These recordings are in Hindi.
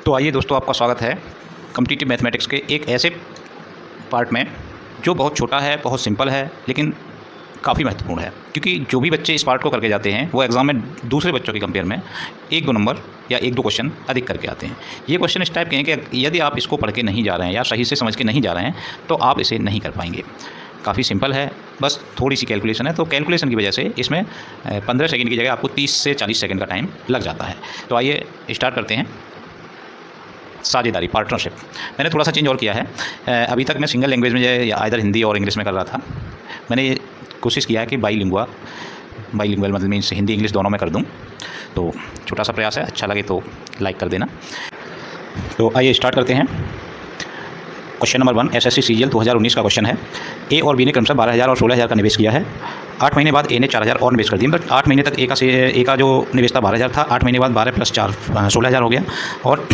तो आइए दोस्तों, आपका स्वागत है कॉम्पिटिटिव मैथमेटिक्स के एक ऐसे पार्ट में जो बहुत छोटा है, बहुत सिंपल है, लेकिन काफ़ी महत्वपूर्ण है। क्योंकि जो भी बच्चे इस पार्ट को करके जाते हैं वो एग्ज़ाम में दूसरे बच्चों के कंपेयर में 1-2 नंबर या 1-2 क्वेश्चन अधिक करके आते हैं। ये क्वेश्चन इस टाइप के हैं कि यदि आप इसको पढ़ के नहीं जा रहे हैं या सही से समझ के नहीं जा रहे हैं तो आप इसे नहीं कर पाएंगे। काफ़ी सिंपल है, बस थोड़ी सी कैलकुलेशन है। तो कैलकुलेशन की वजह से इसमें 15 सेकंड की जगह आपको 30 से 40 सेकंड का टाइम लग जाता है। तो आइए स्टार्ट करते हैं। साझेदारी, पार्टनरशिप, मैंने थोड़ा सा चेंज और किया है। अभी तक मैं सिंगल लैंग्वेज में या आइदर हिंदी और इंग्लिश में कर रहा था। मैंने ये कोशिश किया है कि बाईलिंगुअल मतलब मीन्स हिंदी इंग्लिश दोनों में कर दूं। तो छोटा सा प्रयास है, अच्छा लगे तो लाइक कर देना। तो आइए स्टार्ट करते हैं। क्वेश्चन नंबर 1 एसएससी सीजीएल 2019 का क्वेश्चन है। ए और बी ने क्रमशः 12,000 और 16,000 का निवेश किया है। 8 महीने बाद ए ने 4,000 और निवेश कर दिया। मतलब 8 महीने तक ए का जो निवेश था 12,000 था। 8 महीने बाद 12 + 4 16,000 हो गया। और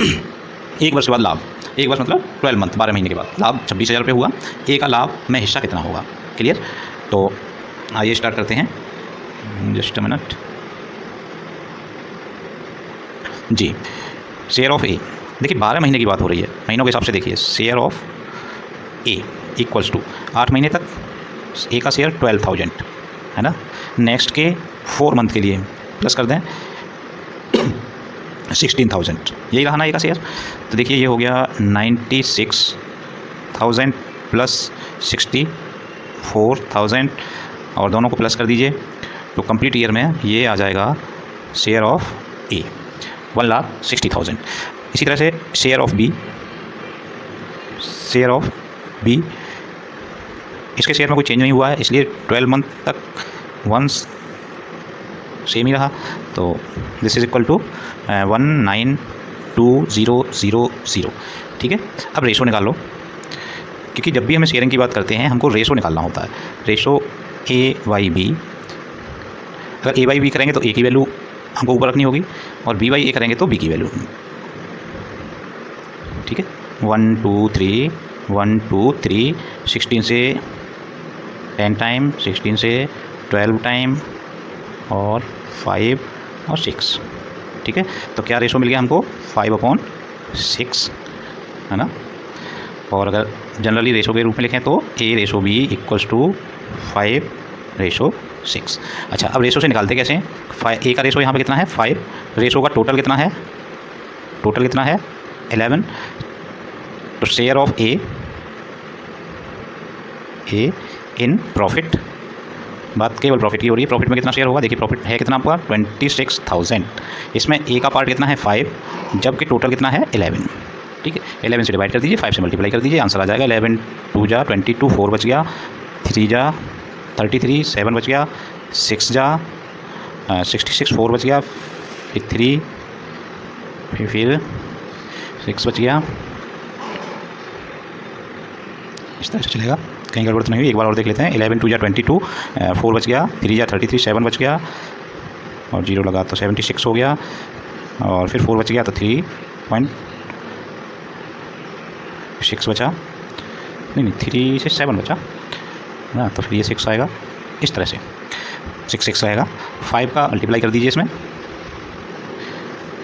एक वर्ष के बाद लाभ, एक वर्ष मतलब 12 मंथ, 12 महीने के बाद लाभ 26,000 रुपये हुआ। ए का लाभ में हिस्सा कितना होगा? क्लियर? तो आइए स्टार्ट करते हैं। जस्ट अ मिनट जी। शेयर ऑफ ए, देखिए 12 महीने की बात हो रही है, महीनों के हिसाब से देखिए। Share of A equals to 8 महीने तक ए का शेयर 12,000 है ना। नेक्स्ट के 4 मंथ के लिए प्लस कर दें 16,000, यही रहा ना ए का शेयर। तो देखिए ये हो गया 96,000 प्लस 64,000 और दोनों को प्लस कर दीजिए तो कंप्लीट ईयर में ये आ जाएगा शेयर ऑफ ए 1,60,000। इसी तरह से शेयर ऑफ बी, इसके शेयर में कोई चेंज नहीं हुआ है, इसलिए 12 मंथ तक वंस सेम ही रहा। तो दिस इज इक्वल टू 192,000। ठीक है, अब रेशो निकाल लो, क्योंकि जब भी हमें शेयरिंग की बात करते हैं हमको रेशो निकालना होता है। रेशो A/B, अगर A/B करेंगे तो A की वैल्यू हमको ऊपर रखनी होगी और B/A करेंगे तो B की वैल्यू। ठीक है, 1 2 3 1 2 3 16 से 10 टाइम, 16 से 12 टाइम और 5 और 6। ठीक है, तो क्या रेशो मिल गया हमको? 5/6 है ना। और अगर जनरली रेशो के रूप में लिखें तो A/B इक्वल्स टू 5/6। अच्छा, अब रेशो से निकालते कैसे हैं? ए का रेशो यहाँ पे कितना है? 5। रेशो का टोटल कितना है? 11। तो share of A in profit, बात केवल प्रॉफिट की हो रही है। प्रॉफिट में कितना शेयर होगा? देखिए प्रॉफिट है कितना आपका? 26,000। इसमें ए का पार्ट कितना है? 5, जबकि टोटल कितना है? 11। ठीक है, 11 से डिवाइड कर दीजिए, 5 से मल्टीप्लाई कर दीजिए, आंसर आ जाएगा 11 2 जा 22, 4 बच गया, 3 जा 33, 7 बच गया, 6 जा 66, 4 बच गया, फिर 3, फिर 6 बच गया। इस तरह से चलेगा, कहीं गड़बड़ तो नहीं हुई। एक बार और देख लेते हैं। 11 2 जा 22, 4 बच गया, 3 जा 33, 7 बच गया और 0 लगा तो 76 हो गया और फिर 4 बच गया तो 3.6 बचा, नहीं 3 से 7 बचा ना, तो फिर ये 6 आएगा। इस तरह से 6 आएगा। 5 का मल्टीप्लाई कर दीजिए इसमें,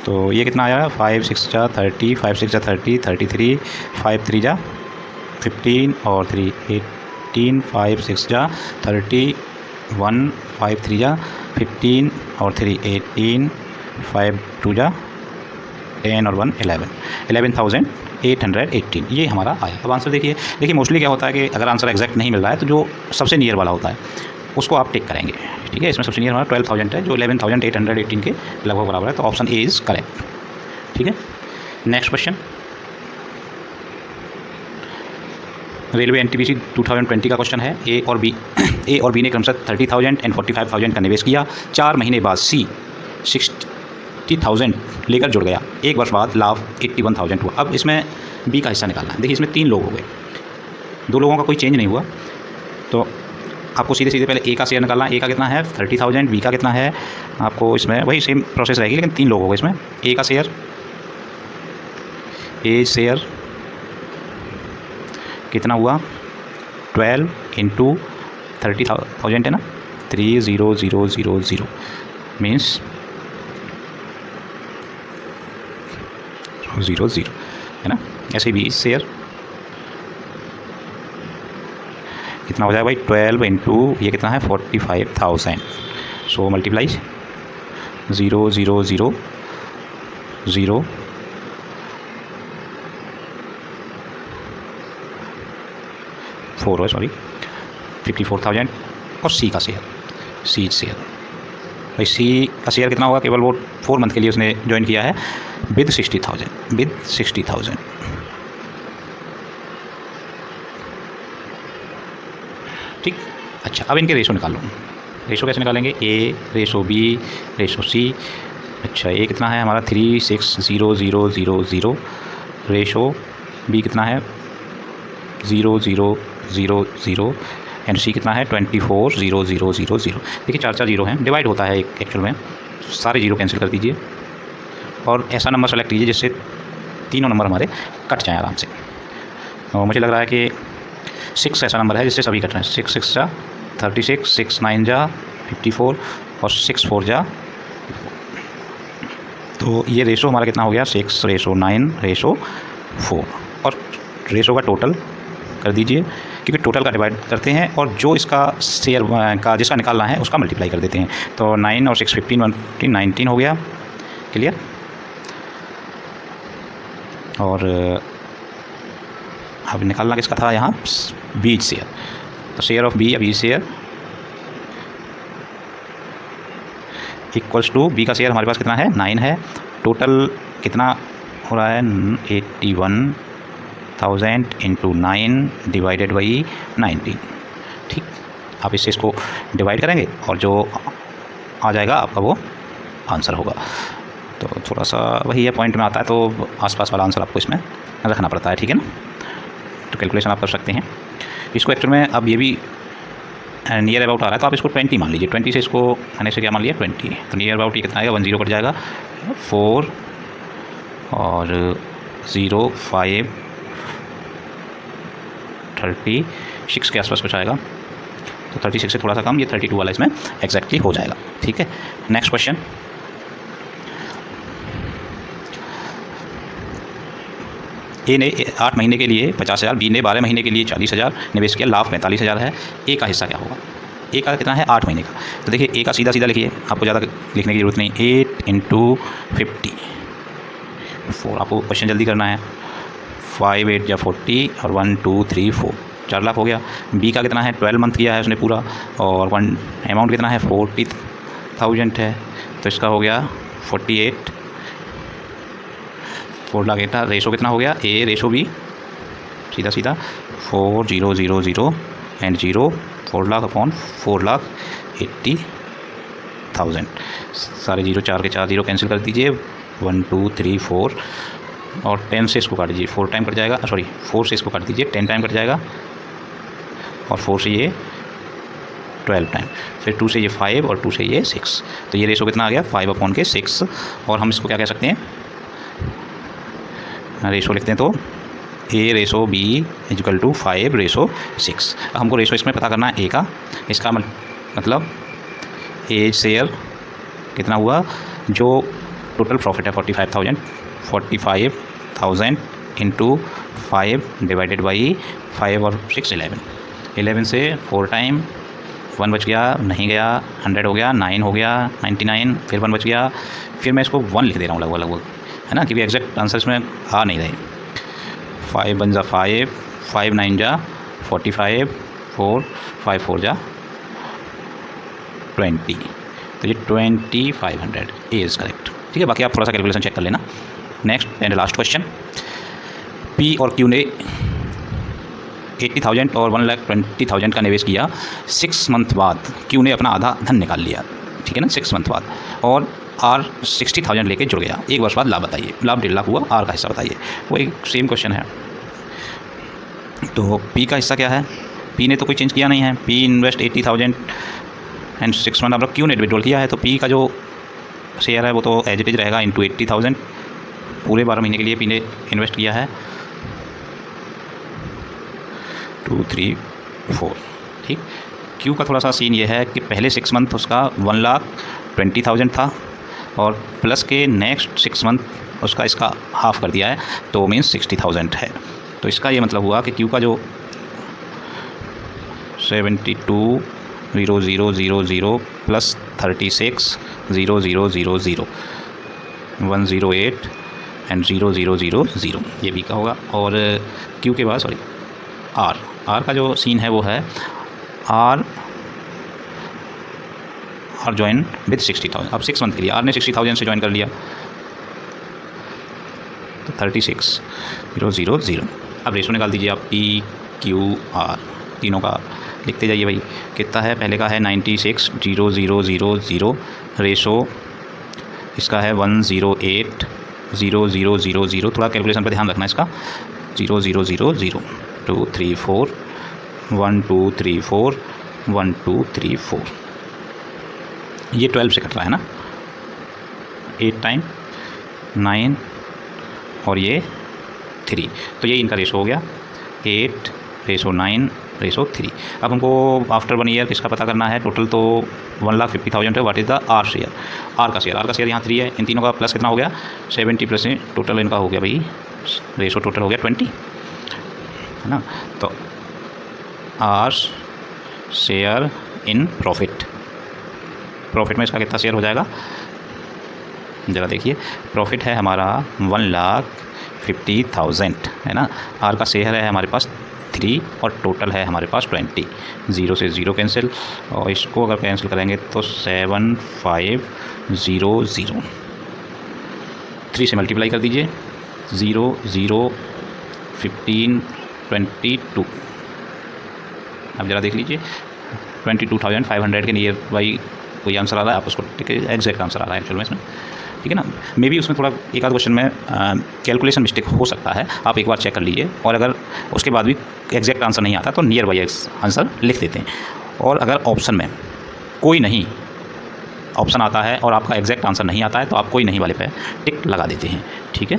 तो ये कितना आया? 5 6 जा 30, 5 6 जा 30, 33, 5 3 जा 15 और 3 18, 5 6 जा 31, 5 3 जा 15 और 3 18, 5 2 जा 10 और 1 11, 11,818 ये हमारा आया। अब आंसर देखिए मोस्टली क्या होता है कि अगर आंसर एग्जैक्ट नहीं मिल रहा है तो जो सबसे नियर वाला होता है उसको आप टिक करेंगे। ठीक है, इसमें सबसे नियर हमारा 12,000 है जो 11,818 के लगभग बराबर है, तो ऑप्शन ए इज़ करेक्ट। ठीक है, नेक्स्ट क्वेश्चन। रेलवे एनटीपीसी 2020 का क्वेश्चन है। ए और बी ने क्रमशः 30,000 और 45,000 का निवेश किया। 4 महीने बाद सी 60,000 लेकर जुड़ गया। एक वर्ष बाद लाभ 81,000 हुआ। अब इसमें बी का हिस्सा निकालना है। देखिए इसमें 3 लोग हो गए, 2 लोगों का कोई चेंज नहीं हुआ, तो आपको सीधे पहले ए का शेयर निकालना है। ए का कितना है? 30,000। बी का कितना है? आपको इसमें वही सेम प्रोसेस रहेगी, लेकिन 3 लोग हो गए इसमें। ए का शेयर, ए शेयर कितना हुआ? 12 × 30,000 है ना, 30,000 मीन्स 0 0 है ना। ऐसे 20 शेयर कितना हो जाएगा भाई 12 इंटू ये कितना है 45,000। सो मल्टीप्लाइज 0 0 0 0 4 है सॉरी 54,000 और सी का शेयर भाई सी का शेयर कितना होगा, केवल वो 4 मंथ के लिए उसने ज्वाइन किया है विद 60,000 ठीक। अच्छा अब इनके रेशो निकाल लो। रेशो कैसे निकालेंगे, ए रेशो बी रेशो सी। अच्छा ए कितना है हमारा 3 6 0 0 0 0 रेशो बी कितना है 0 0 0 0 एंड सी कितना है 24 0 0 0 0। देखिए 4 जीरो हैं, डिवाइड होता है एक्चुअल में, सारे जीरो कैंसिल कर दीजिए और ऐसा नंबर सेलेक्ट कीजिए जिससे तीनों नंबर हमारे कट जाएँ आराम से। और मुझे लग रहा है कि 6 ऐसा नंबर है जिससे सभी कट रहे हैं। 6 6 जा 36, 6 9 जा 54 और 6 4 जा। तो ये रेशो हमारा कितना हो गया 6 रेशो 9 रेशो 4। और रेशो का टोटल कर दीजिए, क्योंकि टोटल का डिवाइड करते हैं और जो इसका शेयर का जिसका निकालना है उसका मल्टीप्लाई कर देते हैं। तो 9 और 6 15 19 हो गया। क्लियर। और अब निकालना किसका था यहाँ बीज शेयर। तो शेयर ऑफ बी या बीज शेयर इक्वल्स टू बी का शेयर हमारे पास कितना है 9 है। टोटल कितना हो रहा है 81,000 इंटू 9 डिवाइडेड बाई 19। ठीक, आप इससे इसको डिवाइड करेंगे और जो आ जाएगा आपका वो आंसर होगा। तो थोड़ा सा वही है पॉइंट में आता है, तो आसपास वाला आंसर आपको इसमें रखना पड़ता है। ठीक है ना। तो कैलकुलेशन आप कर सकते हैं इसको। एक्चुअल में अब ये भी नियर अबाउट आ रहा है, तो आप इसको 20 मान लीजिए। 20 से इसको मैंने से क्या मान लिया 20। तो नियर अबाउट ये कितना आएगा 10 कट जाएगा 4 और 0 5 36 के आसपास कुछ आएगा। तो 36 से थोड़ा सा कम, ये 32 वाला इसमें एग्जैक्टली हो जाएगा। ठीक है। नेक्स्ट क्वेश्चन, ए ने 8 महीने के लिए 50,000, बी ने 12 महीने के लिए 40,000 निवेश किया, लाभ 45,000 है। ए का हिस्सा क्या होगा। ए का कितना है 8 महीने का। तो देखिए ए का सीधा सीधा लिखिए, आपको ज़्यादा लिखने की ज़रूरत नहीं। 8 इंटू 50 4, आपको क्वेश्चन जल्दी करना है। 5 8 या 40 और 1 2 3 4 4 लाख हो गया। बी का कितना है 12 मंथ किया है उसने पूरा, और वन अमाउंट कितना है 40,000 है। तो इसका हो गया 48 4 लाख 8। रेशो कितना हो गया ए रेशो बी सीधा सीधा 4 0 0 0 एंड 0 4 लाख अपॉन 4,80,000। सारे जीरो 4 के 4 जीरो कैंसिल कर दीजिए। 1 2 3 4 और 10 से इसको काट दीजिए, 4 टाइम कट जाएगा। सॉरी 4 से इसको काट दीजिए, 10 टाइम कट जाएगा। और 4 से ये 12 टाइम, फिर 2 से ये 5 और 2 से ये 6। तो ये रेशो कितना आ गया 5 अपॉन के 6। और हम इसको क्या कह सकते हैं रेशो लिखते हैं, तो A ratio B equal to 5 ratio 6। हमको रेशो इसमें पता करना है ए का। इसका मतलब ए शेयर कितना हुआ, जो टोटल प्रॉफिट है 45,000 इंटू 5 डिवाइडेड बाई 5 और 6 11 से 4 टाइम 1 बच गया, नहीं गया, 100 हो गया, 9 हो गया 99, फिर 1 बच गया, फिर मैं इसको 1 लिख दे रहा हूँ लगभग है ना, क्योंकि एग्जैक्ट आंसर इसमें आ नहीं रहे। 5 1 जा 5 5 9 जा 45 4 5 4 जा 20। तो ये 2500 ए इज़ करेक्ट। ठीक है, बाकी आप थोड़ा सा कैलकुलेशन चेक कर लेना। Next and last question, P और क्यू ने 80,000 और 1,20,000 का निवेश किया। 6 मंथ बाद क्यू ने अपना आधा धन निकाल लिया। ठीक है ना, 6 मंथ बाद, और आर 60,000 लेके जुड़ गया। 1 वर्ष बाद लाभ बताइए। लाभ 1.5 लाख हुआ, आर का हिस्सा बताइए। वो एक सेम क्वेश्चन है। तो पी का हिस्सा क्या है, पी ने तो कोई चेंज किया नहीं है। पी इन्वेस्ट 80,000 एंड 6 मंथ, अब क्यू ने विड्रॉल किया है, तो पी का जो शेयर है वो तो एज इट इज रहेगा इंटू 80,000। पूरे 12 महीने के लिए पी ने इन्वेस्ट किया है 2 3 4। ठीक, क्यू का थोड़ा सा सीन ये है कि पहले 6 मंथ उसका 1,20,000 था, और प्लस के नेक्स्ट 6 मंथ उसका इसका हाफ कर दिया है, तो मीन्स 60,000 है। तो इसका ये मतलब हुआ कि क्यू का जो 72,000 प्लस 36,000 108 एंड 0,000 ये भी का होगा। और क्यू के बाद सॉरी आर का जो सीन है वो है आर ज्वाइन विद 60,000। अब 6 मंथ के लिए आर ने 60,000 से ज्वाइन कर लिया, तो 36,000। अब रेशो निकाल दीजिए आप, पी क्यू आर तीनों का लिखते जाइए भाई। कितना है, पहले का है 96,000, रेशो इसका है 108,000। थोड़ा कैलकुलेशन पर ध्यान रखना इसका, 0,000 2 3 4 1 2 3 4 1 2 3 4, ये 12 से कट रहा है ना, 8 टाइम 9 और ये 3, तो ये इनका रेशो हो गया 8:9:3। अब हमको आफ्टर 1 ईयर किसका पता करना है, टोटल तो 1,50,000 है। What is the R share, R का शेयर यहाँ 3 है, इन तीनों का प्लस कितना हो गया 70 प्लस टोटल इनका हो गया भाई, रेशो टोटल हो गया 20 है ना। तो आर शेयर इन प्रॉफिट में इसका कितना शेयर हो जाएगा, ज़रा देखिए। प्रॉफिट है हमारा 1,50,000 है ना, आर का शेयर है हमारे पास 3 और टोटल है हमारे पास 20। 0 से 0 कैंसिल, और इसको अगर कैंसिल करेंगे तो 7,500। 3 से मल्टीप्लाई कर दीजिए, 0 0 15 22। अब ज़रा देख लीजिए 22,500 के नियर बाई कोई आंसर आ रहा है, आप उसको एग्जैक्ट आंसर आ रहा है एक्चुअल में इसमें, ठीक है ना। मे बी उसमें थोड़ा एक आध क्वेश्चन में कैलकुलेशन मिस्टेक हो सकता है, आप एक बार चेक कर लीजिए, और अगर उसके बाद भी एग्जैक्ट आंसर नहीं आता तो नियर बाई आंसर लिख देते हैं। और अगर ऑप्शन में कोई नहीं ऑप्शन आता है और आपका एग्जैक्ट आंसर नहीं आता है तो आप कोई नहीं वाले पे टिक लगा देते हैं, ठीक है।